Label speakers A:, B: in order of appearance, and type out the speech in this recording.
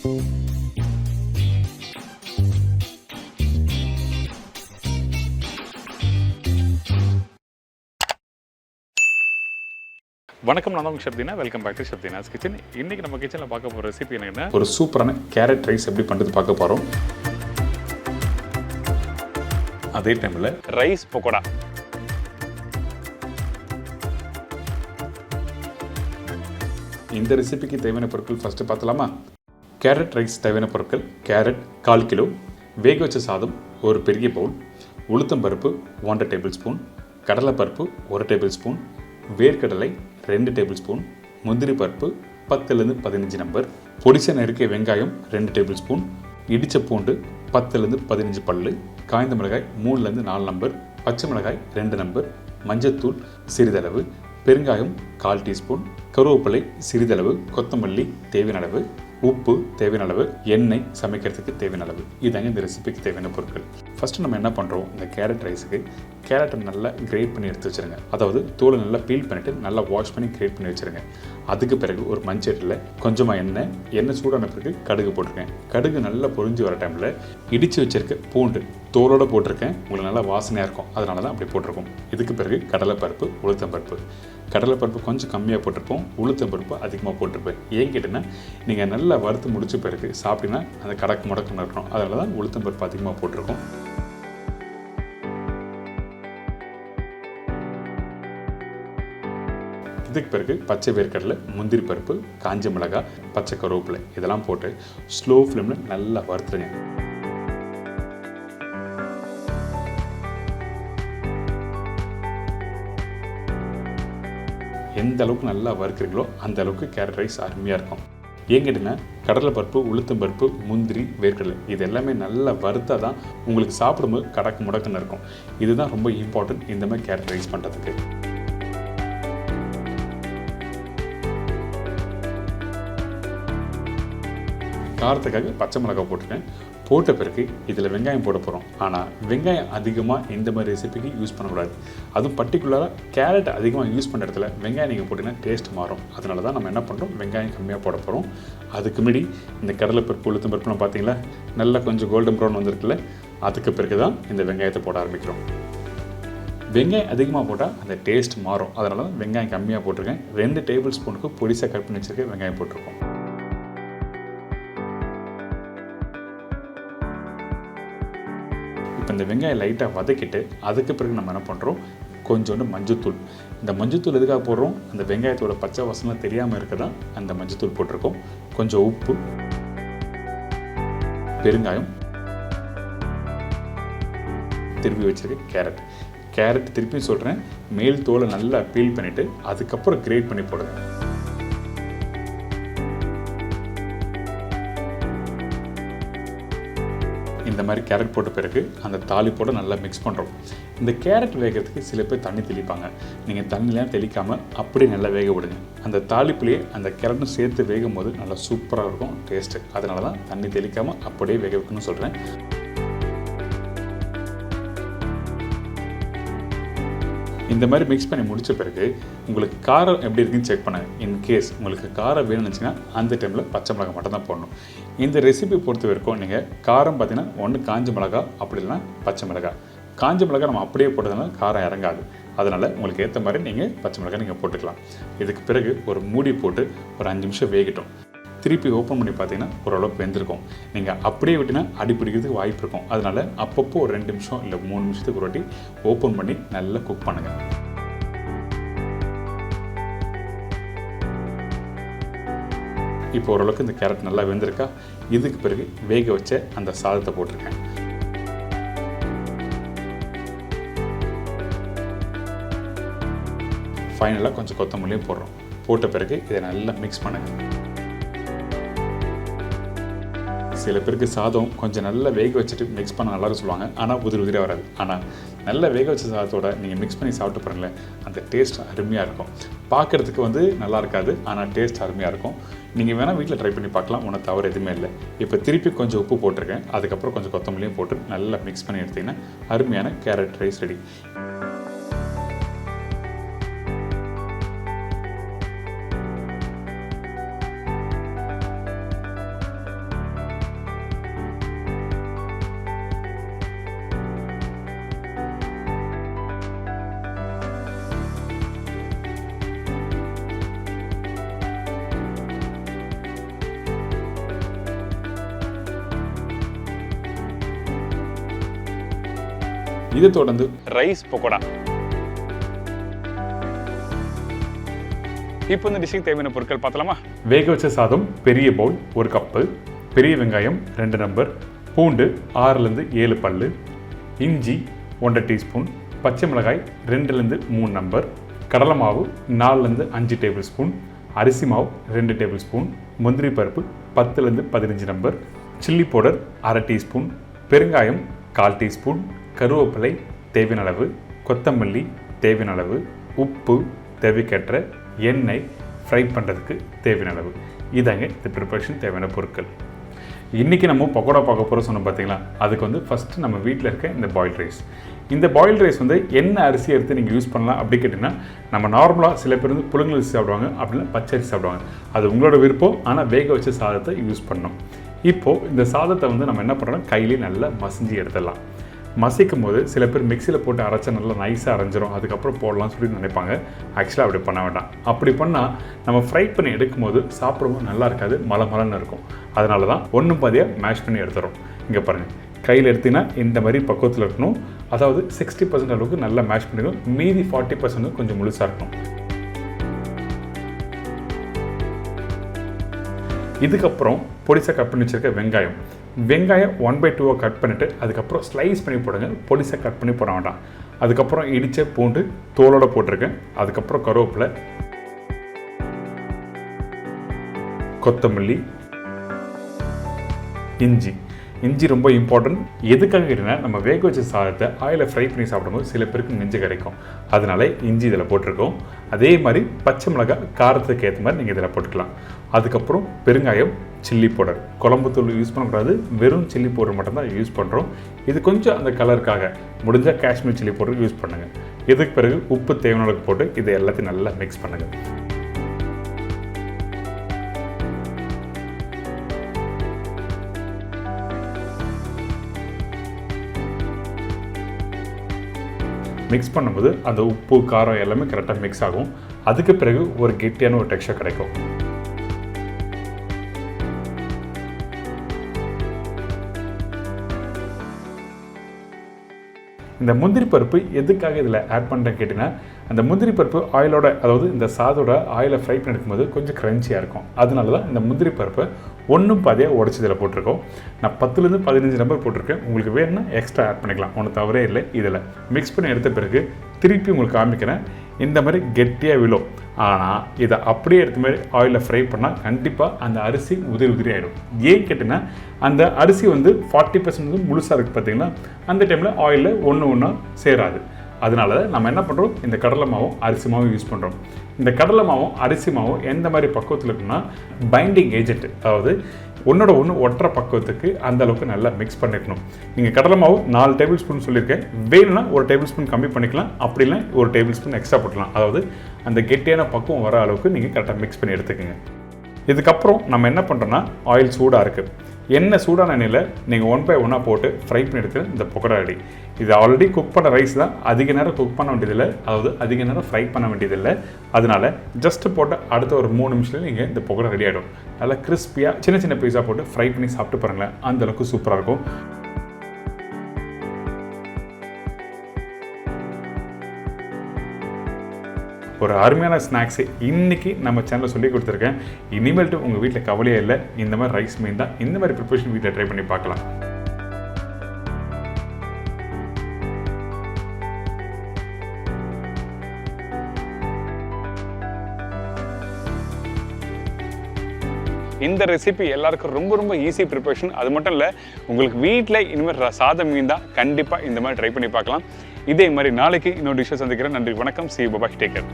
A: வணக்கம், நான் உங்கள் Shabdeena. Welcome back to Shabdeena's kitchen. இன்றைக்கி நம்ம கிச்சனில் பார்க்க போகிற ரெசிபி என்னென்னா, ஒரு சூப்பரான கேரட் ரைஸ் எப்படி பண்ணுறது பார்க்க போகிறோம். அதே டைமில் ரைஸ் பக்கோடா. இந்த ரெசிபிக்கு தேவையான பொருட்கள் ஃபஸ்ட்டு பார்த்தலாமா? கேரட் ரைஸ் தேவையான பொருட்கள்: கேரட் 1/4 கிலோ, வேக வச்ச சாதம் ஒரு பெரிய பவுல், உளுத்தம்பருப்பு 1 டேபிள் ஸ்பூன், கடலைப்பருப்பு 1 டேபிள் ஸ்பூன், வேர்க்கடலை 2 டேபிள் ஸ்பூன், முந்திரி பருப்பு 10லேருந்து 15 நம்பர், பொடிசை நறுக்கிய வெங்காயம் 2 டேபிள் ஸ்பூன், இடித்த பூண்டு 10லேருந்து 15 பல்லு, காய்ந்த மிளகாய் 3லேருந்து 4 நம்பர், பச்சை மிளகாய் 2 நம்பர், மஞ்சத்தூள் சிறிதளவு, பெருங்காயம் 1/4 டீஸ்பூன், கருவேப்பிலை சிறிதளவு, கொத்தமல்லி தேவையான அளவு, உப்பு தேவையான அளவு, எண்ணெய் சமைக்கிறதுக்கு தேவையான அளவு. இதாங்க இந்த ரெசிபிக்கு தேவையான பொருட்கள். ஃபஸ்ட்டு நம்ம என்ன பண்ணுறோம், இந்த கேரட் ரைஸுக்கு கேரட்டை நல்லா கிரேட் பண்ணி எடுத்து வச்சுருங்க. அதாவது தோலை நல்லா பீல் பண்ணிவிட்டு நல்லா வாஷ் பண்ணி கிரேட் பண்ணி வச்சுருங்க. அதுக்கு பிறகு ஒரு மண்சட்டியில் கொஞ்சமாக எண்ணெய் சூடான பிறகு கடுகு போட்டிருக்கேன். கடுகு நல்லா பொரிஞ்சு வர டைமில் இடித்து வச்சுருக்க பூண்டு தோலோடு போட்டிருக்கேன். உங்களுக்கு நல்லா வாசனையாக இருக்கும், அதனால தான் அப்படி போட்டிருக்கோம். இதுக்கு பிறகு கடலைப்பருப்பு, உளுத்தம்பருப்பு. கடலைப்பருப்பு கொஞ்சம் கம்மியாக போட்டிருப்போம், உளுத்தம்பருப்பு அதிகமாக போட்டிருப்பேன். ஏன் கேட்டிங்கன்னா, நீங்கள் நல்லா வறுத்து முடிச்ச பிறகு சாப்பிட்டீங்கன்னா அந்த கடக்கு முடக்குன்னு இருக்கணும், அதனால தான் உளுத்தம்பருப்பு அதிகமாக போட்டிருக்கோம். இதுக்கு பிறகு பச்சை வேர்க்கடலை, முந்திரி பருப்பு, காஞ்ச மிளகாய், பச்சை கருவேப்பிலை இதெல்லாம் போட்டு ஸ்லோ ஃப்ளேமில் நல்லா வறுத்துருங்க. எந்த அளவுக்கு நல்லா வறுக்கிறீங்களோ அந்த அளவுக்கு கேரட் ரைஸ் அருமையாக இருக்கும். ஏன் கேட்டிங்கன்னா, கடலைப்பருப்பு, உளுத்தம்பருப்பு, முந்திரி, வேர்க்கடலை இது எல்லாமே நல்லா வறுத்தா தான் உங்களுக்கு சாப்பிடும்போது கடக்கு முடக்குன்னு இருக்கும். இதுதான் ரொம்ப இம்பார்ட்டன்ட் இந்த மாதிரி கேரட் ரைஸ் பண்ணுறதுக்கு. காரத்துக்காக பச்சை மிளகாய் போட்டிருக்கேன். போட்ட பிறகு இதில் வெங்காயம் போட போகிறோம். ஆனால் வெங்காயம் அதிகமாக இந்த மாதிரி ரெசிபிக்கு யூஸ் பண்ணக்கூடாது. அதுவும் பர்டிகுலராக கேரட் அதிகமாக யூஸ் பண்ணுற இடத்துல வெங்காயம் நீங்கள் போட்டிங்கன்னா டேஸ்ட் மாறும். அதனால தான் நம்ம என்ன பண்ணுறோம், வெங்காயம் கம்மியாக போட போகிறோம். அதுக்கு முன்னாடி இந்த கடலைப்பருப்பு, உளுத்தம்பருப்புலாம் பார்த்தீங்களா நல்லா கொஞ்சம் கோல்டன் ப்ரௌன் வந்திருக்குல்ல, அதுக்கு பிறகு தான் இந்த வெங்காயத்தை போட ஆரம்பிக்கிறோம். வெங்காயம் அதிகமாக போட்டால் அந்த டேஸ்ட் மாறும். அதனால தான் வெங்காயம் கம்மியாக போட்டிருக்கேன். 2 டேபிள் ஸ்பூனுக்கு பொடிசாக கட் பண்ணி வச்சுருக்க வெங்காயம் போட்டிருக்கோம். இப்போ இந்த வெங்காயம் லைட்டாக வதக்கிட்டு அதுக்கு பிறகு நம்ம என்ன பண்ணுறோம், கொஞ்சோண்டு மஞ்சத்தூள். இந்த மஞ்சத்தூள் எதுக்காக போடுறோம், அந்த வெங்காயத்தோட பச்சை வாசனை தெரியாமல் இருக்க தான் அந்த மஞ்சத்தூள் போட்டிருக்கோம். கொஞ்சம் உப்பு, பெருங்காயம், திருப்பி வச்சுருக்க கேரட் திருப்பி சொல்கிறேன், மேல் தோலை நல்லா பீல் பண்ணிவிட்டு அதுக்கப்புறம் கிரேட் பண்ணி போடுங்க. இந்த மாதிரி கேரட் போட்ட பிறகு அந்த தாளிப்போடு நல்லா மிக்ஸ் பண்ணுறோம். இந்த கேரட் வேகிறதுக்கு சில பேர் தண்ணி தெளிப்பாங்க. நீங்கள் தண்ணிலாம் தெளிக்காமல் அப்படியே நல்லா வேக விடுங்க. அந்த தாளிப்புலேயே அந்த கேரட்டும் சேர்த்து வேகும் போது நல்லா சூப்பராக இருக்கும் டேஸ்ட்டு. அதனால தான் தண்ணி தெளிக்காமல் அப்படியே வேக வைக்கணும்னு சொல்கிறேன். இந்த மாதிரி மிக்ஸ் பண்ணி முடித்த பிறகு உங்களுக்கு காரம் எப்படி இருக்குன்னு செக் பண்ணுங்க. இன்கேஸ் உங்களுக்கு காரம் வேணும்னு வச்சுன்னா அந்த டைமில் பச்சை மிளகாய் மட்டும் தான் போடணும். இந்த ரெசிபி பொறுத்த வரைக்கும் நீங்கள் காரம் பார்த்தீங்கன்னா ஒன்று காஞ்ச மிளகாய், அப்படி இல்லைன்னா பச்சை மிளகாய். காஞ்ச மிளகாய் நம்ம அப்படியே போட்டதுனால காரம் இறங்காது. அதனால் உங்களுக்கு ஏற்ற மாதிரி நீங்கள் பச்சை மிளகாய் நீங்கள் போட்டுக்கலாம். இதுக்கு பிறகு ஒரு மூடி போட்டு ஒரு 5 நிமிஷம் வேகட்டும். திருப்பி ஓப்பன் பண்ணி பார்த்தீங்கன்னா ஓரளவுக்கு வெந்திருக்கும். நீங்கள் அப்படியே விட்டினா அடி பிடிக்கிறதுக்கு வாய்ப்பு இருக்கும். அதனால் அப்பப்போ ஒரு 2 நிமிஷம் இல்லை 3 நிமிஷத்துக்கு ஒரு வாட்டி ஓப்பன் பண்ணி நல்லா குக் பண்ணுங்கள். இப்போ ஓரளவுக்கு இந்த கேரட் நல்லா வெந்திருக்கா. இதுக்கு பிறகு வேக வச்ச அந்த சாதத்தை போட்டிருக்கேன். ஃபைனலாக கொஞ்சம் கொத்தமல்லியும் போடுறோம். போட்ட பிறகு இதை நல்லா மிக்ஸ் பண்ணுங்கள். சில பேருக்கு சாதம் கொஞ்சம் நல்லா வேக வச்சுட்டு மிக்ஸ் பண்ண நல்லா சொல்லுவாங்க, ஆனால் உதிரியாக வராது. ஆனால் நல்லா வேக வச்ச சாதத்தோட நீங்கள் மிக்ஸ் பண்ணி சாப்பிட்டு பாருங்களேன், அந்த டேஸ்ட் அருமையாக இருக்கும். பார்க்குறதுக்கு நல்லா இருக்காது, ஆனால் டேஸ்ட் அருமையாக இருக்கும். நீங்கள் வேணால் வீட்டில் ட்ரை பண்ணி பார்க்கலாம், ஒன்றும் தவறு எதுவுமே இல்லை. இப்போ திருப்பி கொஞ்சம் உப்பு போட்டிருக்கேன், அதுக்கப்புறம் கொஞ்சம் கொத்தமல்லியும் போட்டு நல்லா மிக்ஸ் பண்ணி எடுத்திங்கன்னா அருமையான கேரட் ரைஸ் ரெடி. இதை தொடர்ந்து ரைஸ் பக்கோடா. இப்போ இந்த டிஷ்ஷுக்கு தேவையான பொருட்கள் பார்த்தலாமா? வேக வச்ச சாதம் பெரிய பவுல் 1 கப்பு, பெரிய வெங்காயம் 2 நம்பர், பூண்டு 6லேருந்து 7 பல்லு, இஞ்சி 1/2 டீஸ்பூன், பச்சை மிளகாய் 2லேருந்து 3 நம்பர், கடலை மாவு 4லேருந்து 5 டேபிள் ஸ்பூன், அரிசி மாவு 2 டேபிள் ஸ்பூன், முந்திரி பருப்பு 10லேருந்து 15 நம்பர், சில்லி பவுடர் 1/2 டீஸ்பூன், பெருங்காயம் 1/4 டீஸ்பூன், கருவேப்பிலை தேவையான அளவு, கொத்தமல்லி தேவையான அளவு, உப்பு தேவைக்கேற்ற, எண்ணெய் ஃப்ரை பண்ணுறதுக்கு தேவையான அளவு. இதாங்க இந்த ப்ரிப்பரேஷன் தேவையான பொருட்கள். இன்றைக்கி நம்ம பக்கோடா பார்க்க போகிறோம் சொன்னோம் பார்த்தீங்களா? அதுக்கு ஃபஸ்ட்டு நம்ம வீட்டில் இருக்க இந்த பாயில்ட் ரைஸ். இந்த பாயில்ட் ரைஸ் என்ன அரிசி எடுத்து நீங்கள் யூஸ் பண்ணலாம் அப்படி கேட்டிங்கன்னா, நம்ம நார்மலாக சில பேர் புழுங்கல் சாப்பிடுவாங்க, அப்படின்னா பச்சரிசி சாப்பிடுவாங்க. அது உங்களோட விருப்பம். ஆனால் வேக வச்ச சாதத்தை யூஸ் பண்ணணும். இப்போது இந்த சாதத்தை நம்ம என்ன பண்ணுறோம், கையிலே நல்லா மசிஞ்சு எடுத்துடலாம். மசிக்கும் போது சில பேர் மிக்சியில் போட்டு அரைச்சா நல்லா நைஸாக அரைஞ்சிரும், அதுக்கப்புறம் போடலாம்னு சொல்லி நினைப்பாங்க. ஆக்சுவலாக அப்படி பண்ண வேண்டாம். அப்படி பண்ணால் நம்ம ஃப்ரை பண்ணி எடுக்கும்போது சாப்பிடும்போது நல்லா இருக்காது, மலமலன்னு இருக்கும். அதனால தான் 1 பாதியாக மேஷ் பண்ணி எடுத்துகிறோம். இங்கே பாருங்கள், கையில் எடுத்திங்கன்னா இந்த மாதிரி பக்குவத்தில் இருக்கணும். அதாவது 60% அளவுக்கு நல்லா மேஷ் பண்ணிக்கணும். மீதி 40% கொஞ்சம் முழுசாக இருக்கணும். இதுக்கப்புறம் பொடிசாக கட் பண்ணி வச்சுருக்க வெங்காயம் 1/2 கட் பண்ணிவிட்டு அதுக்கப்புறம் ஸ்லைஸ் பண்ணி போடுங்க. பொடிசாக கட் பண்ணி போட வேண்டாம். அதுக்கப்புறம் இடித்த பூண்டு தோலோடு போட்டிருக்கேன். அதுக்கப்புறம் கருவேப்பிலை, கொத்தமல்லி, இஞ்சி ரொம்ப இம்பார்ட்டன்ட். எதுக்காக கேட்டிங்கன்னா, நம்ம வேக வச்ச சாதத்தை ஆயிலில் ஃப்ரை பண்ணி சாப்பிடும்போது சில பேருக்கு நெஞ்சு கிடைக்கும். அதனால இஞ்சி இதில் போட்டிருக்கோம். அதே மாதிரி பச்சை மிளகாய் காரத்துக்கு ஏற்ற மாதிரி நீங்கள் இதில் போட்டுக்கலாம். அதுக்கப்புறம் பெருங்காயம், சில்லி பவுடர், குழம்பு தூள் யூஸ் பண்ணக்கூடாது, வெறும் சில்லி பவுடர் மட்டும்தான் யூஸ் பண்ணுறோம். இது கொஞ்சம் அந்த கலருக்காக முடிஞ்சால் காஷ்மீர் சில்லி பவுடர் யூஸ் பண்ணுங்கள். இதுக்கு பிறகு உப்பு தேவையான அளவுக்கு போட்டு இதை எல்லாத்தையும் நல்லா மிக்ஸ் பண்ணுங்கள். மிக்ஸ் பண்ணும்போது அந்த உப்பு காரம் எல்லாமே கரெக்டாக மிக்ஸ் ஆகும். அதுக்கு பிறகு ஒரு கெட்டியான ஒரு டெக்ஸ்சர் கிடைக்கும். இந்த முந்திரி பருப்பு எதுக்காக இதில் ஆட் பண்ணுறேன்னு கேட்டிங்கன்னா, அந்த முந்திரி பருப்பு ஆயிலோட, அதாவது இந்த சாதோட ஆயிலை ஃப்ரை பண்ணி எடுக்கும்போது கொஞ்சம் க்ரன்ச்சியாக இருக்கும். அதனால தான் இந்த முந்திரி பருப்பை 1 பாதியாக உடச்சி இதில் போட்டிருக்கோம். நான் 10லேருந்து 15 நம்பர் போட்டிருக்கேன். உங்களுக்கு வேணும்னா எக்ஸ்ட்ரா ஆட் பண்ணிக்கலாம், ஒன்றும் தவறே இல்லை. இதில் மிக்ஸ் பண்ணி எடுத்த பிறகு திருப்பி உங்களுக்கு காமிக்கிறேன். இந்த மாதிரி கெட்டியாக விழும். ஆனால் இதை அப்படியே எடுத்த மாதிரி ஆயிலில் ஃப்ரை பண்ணால் கண்டிப்பாக அந்த அரிசி உதிரி ஆகிடும். ஏன் கேட்டிங்கன்னா, அந்த அரிசி 40% முழுசாக இருக்குது பார்த்தீங்கன்னா, அந்த டைமில் ஆயிலில் ஒன்றா சேராது. அதனால நம்ம என்ன பண்ணுறோம், இந்த கடலை மாவும் அரிசி மாவும் யூஸ் பண்ணுறோம். இந்த கடலை மாவும் அரிசி மாவும் எந்த மாதிரி பக்குவத்தில் இருக்குன்னா, பைண்டிங் ஏஜென்ட், அதாவது ஒன்றோட ஒன்று ஒற்றை பக்குவத்துக்கு அந்த அளவுக்கு நல்லா மிக்ஸ் பண்ணிக்கணும். நீங்கள் கடலை மாவு 4 டேபிள் ஸ்பூன் சொல்லியிருக்கேன். வேணும்னா 1 டேபிள் ஸ்பூன் கம்மி பண்ணிக்கலாம், அப்படி இல்லை 1 டேபிள் ஸ்பூன் எக்ஸ்ட்ரா போட்டுக்கலாம். அதாவது அந்த கெட்டியான பக்குவம் வர அளவுக்கு நீங்கள் கரெக்டாக மிக்ஸ் பண்ணி எடுத்துக்கோங்க. இதுக்கப்புறம் நம்ம என்ன பண்ணுறோன்னா, ஆயில் சூடாக இருக்குது. எண்ணெய் சூடான எண்ணெயில் நீங்கள் 1 by 1 போட்டு ஃப்ரை பண்ணி எடுத்து இந்த பக்கோடா ரெடி. இது ஆல்ரெடி குக் பண்ண ரைஸ் தான், அதிக நேரம் குக் பண்ண வேண்டியதில்லை, அதாவது அதிக நேரம் ஃப்ரை பண்ண வேண்டியதில்லை. அதனால் ஜஸ்ட்டு போட்டு அடுத்த ஒரு 3 நிமிஷத்தில் நீங்கள் இந்த பக்கோடா ரெடி ஆகிடும். நல்லா கிறிஸ்பியாக சின்ன பீஸாக போட்டு ஃப்ரை பண்ணி சாப்பிட்டு பாருங்களேன், அந்தளவுக்கு சூப்பராக இருக்கும். ஒரு அருமையான ஸ்நாக்ஸு இன்றைக்கி நம்ம சேனலில் சொல்லி கொடுத்துருக்கேன். இனிமேல்ட்டு உங்கள் வீட்டில் கவலையே இல்லை. இந்த மாதிரி ரைஸ் மீன் தான், இந்த மாதிரி ப்ரிப்பரேஷன் வீட்டில் ட்ரை பண்ணி பார்க்கலாம். இந்த ரெசிபி எல்லாருக்கும் ரொம்ப ஈஸி ப்ரிப்பரேஷன். அது மட்டும் இல்லை, உங்களுக்கு வீட்டில் இனிமேல் சாதம் மீன் தான், கண்டிப்பாக இந்த மாதிரி ட்ரை பண்ணி பார்க்கலாம். இதே மாதிரி நாளைக்கு இன்னொரு டிஷ்ஷை சந்திக்கிறேன். நன்றி, வணக்கம். See you, bye-bye, take care.